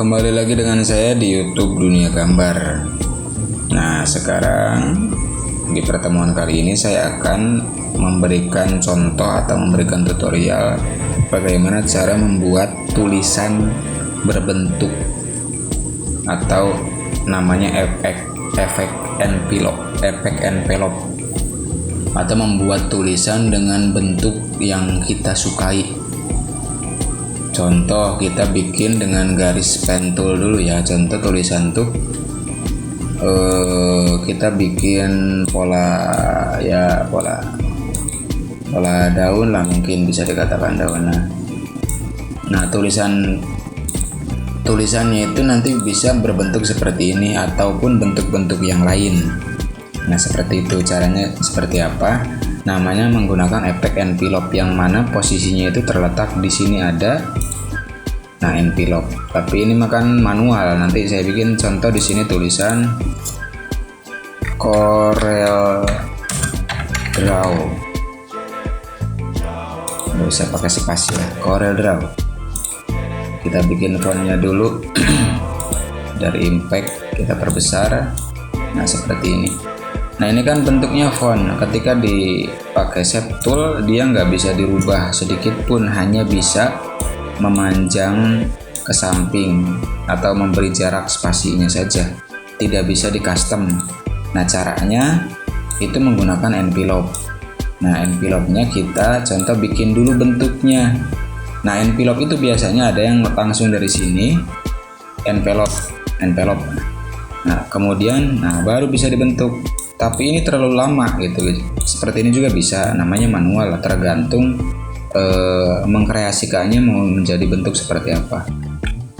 Kembali lagi dengan saya di YouTube Dunia Gambar. Nah, sekarang di pertemuan kali ini saya akan memberikan contoh atau memberikan tutorial bagaimana cara membuat tulisan berbentuk atau namanya efek envelope atau membuat tulisan dengan bentuk yang kita sukai. Contoh, kita bikin dengan garis pen tool dulu ya. Contoh tulisan tuh kita bikin pola daun lah, mungkin bisa dikatakan daun. Nah, tulisannya itu nanti bisa berbentuk seperti ini ataupun bentuk-bentuk yang lain. Nah, seperti itu caranya. Seperti apa? Namanya menggunakan efek envelope, yang mana posisinya itu terletak di sini ada. Nah, envelope. Tapi ini makan manual. Nanti saya bikin contoh di sini tulisan Corel Draw. Nggak usah pakai spasi ya, Corel Draw. Kita bikin fontnya dulu. Dari impact kita perbesar. Nah, seperti ini. Nah, ini kan bentuknya font. Ketika dipakai shape tool, dia nggak bisa dirubah sedikit pun, hanya bisa memanjang ke samping atau memberi jarak spasinya saja, tidak bisa di custom. Nah, caranya itu menggunakan envelope. Nah, envelope-nya kita contoh bikin dulu bentuknya. Nah, envelope itu biasanya ada yang langsung dari sini, envelope. Nah, kemudian baru bisa dibentuk. Tapi ini terlalu lama gitu. Seperti ini juga bisa, namanya manual, tergantung mengkreasikannya mau menjadi bentuk seperti apa.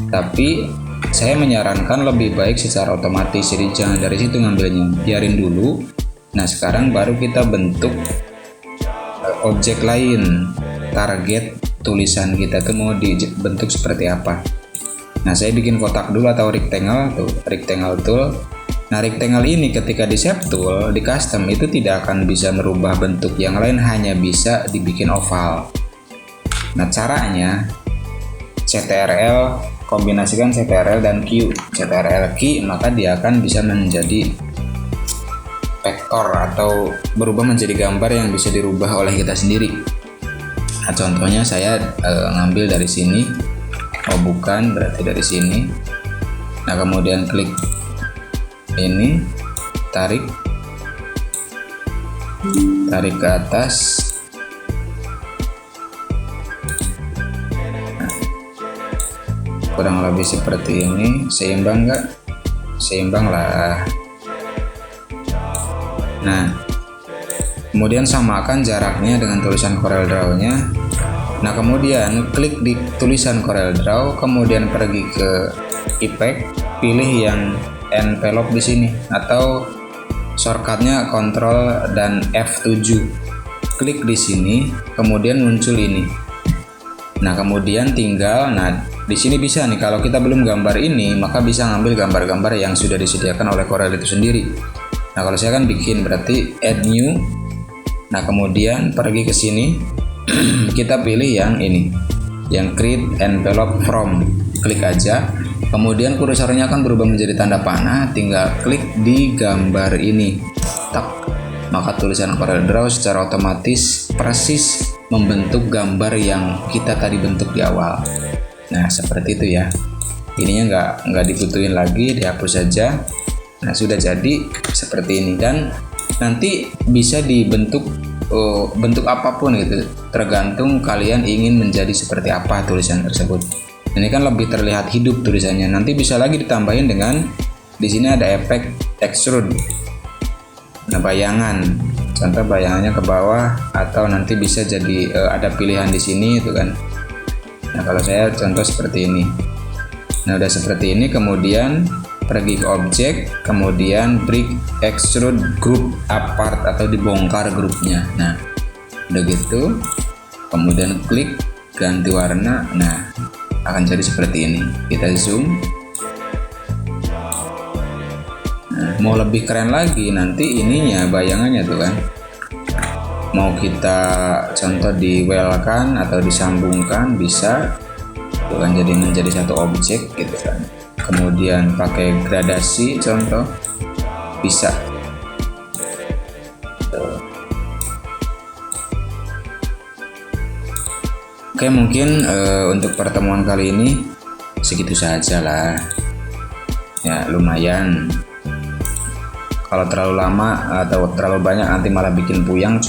Tapi saya menyarankan lebih baik secara otomatis, jadi jangan dari situ ngambilnya, biarin dulu. Nah, sekarang baru kita bentuk objek lain, target tulisan kita tuh mau dibentuk seperti apa. Nah, saya bikin kotak dulu atau rectangle tool. Nah, rectangle ini ketika di shape tool, di custom itu tidak akan bisa merubah bentuk yang lain, hanya bisa dibikin oval. Nah, caranya CTRL, kombinasikan CTRL dan Q. CTRL key, maka dia akan bisa menjadi vektor atau berubah menjadi gambar yang bisa dirubah oleh kita sendiri. Nah, contohnya saya ngambil dari sini. Oh, bukan, berarti dari sini. Nah, kemudian klik ini, tarik ke atas. Kurang lebih seperti ini. Seimbang nggak? Seimbang lah. Nah, kemudian samakan jaraknya dengan tulisan Corel Draw-nya. Nah, kemudian klik di tulisan Corel Draw, kemudian pergi ke effect, pilih yang envelope di sini, atau shortcutnya Ctrl dan F7. Klik di sini, kemudian muncul ini. Nah, kemudian tinggal, di sini bisa nih, kalau kita belum gambar ini, maka bisa ngambil gambar-gambar yang sudah disediakan oleh Corel itu sendiri. Nah, kalau saya kan bikin, berarti add new. Nah, kemudian pergi ke sini, kita pilih yang ini, yang create envelope from. Klik aja. Kemudian kursornya akan berubah menjadi tanda panah, tinggal klik di gambar ini. Tak. Maka tulisan Corel Draw secara otomatis persis membentuk gambar yang kita tadi bentuk di awal. Nah, seperti itu ya. Ininya nggak dibutuhin lagi, dihapus saja. Nah, sudah jadi seperti ini, dan nanti bisa dibentuk bentuk apapun gitu, tergantung kalian ingin menjadi seperti apa tulisan tersebut. Ini kan lebih terlihat hidup tulisannya. Nanti bisa lagi ditambahin dengan di sini ada efek extrude. Nah, bayangan. Contoh bayangannya ke bawah, atau nanti bisa jadi ada pilihan di sini itu kan. Nah, kalau saya contoh seperti ini. Nah, udah seperti ini, kemudian pergi ke objek, kemudian break extrude group apart atau dibongkar grupnya. Nah, udah gitu, kemudian klik ganti warna. Nah, akan jadi seperti ini. Kita zoom. Nah, mau lebih keren lagi, nanti ininya bayangannya tuh kan. Mau kita contoh di well kan atau disambungkan bisa. bukan jadi menjadi satu objek gitu kan. Kemudian pakai gradasi contoh bisa. Oke, mungkin untuk pertemuan kali ini segitu saja lah ya, lumayan. Kalau terlalu lama atau terlalu banyak nanti malah bikin puyang.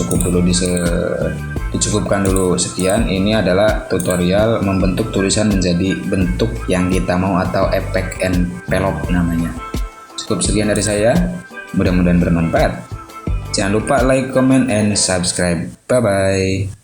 Dicukupkan dulu sekian. Ini adalah tutorial membentuk tulisan menjadi bentuk yang kita mau atau efek envelope namanya. Cukup sekian dari saya, mudah-mudahan bermanfaat. Jangan lupa like, comment, and subscribe. Bye bye.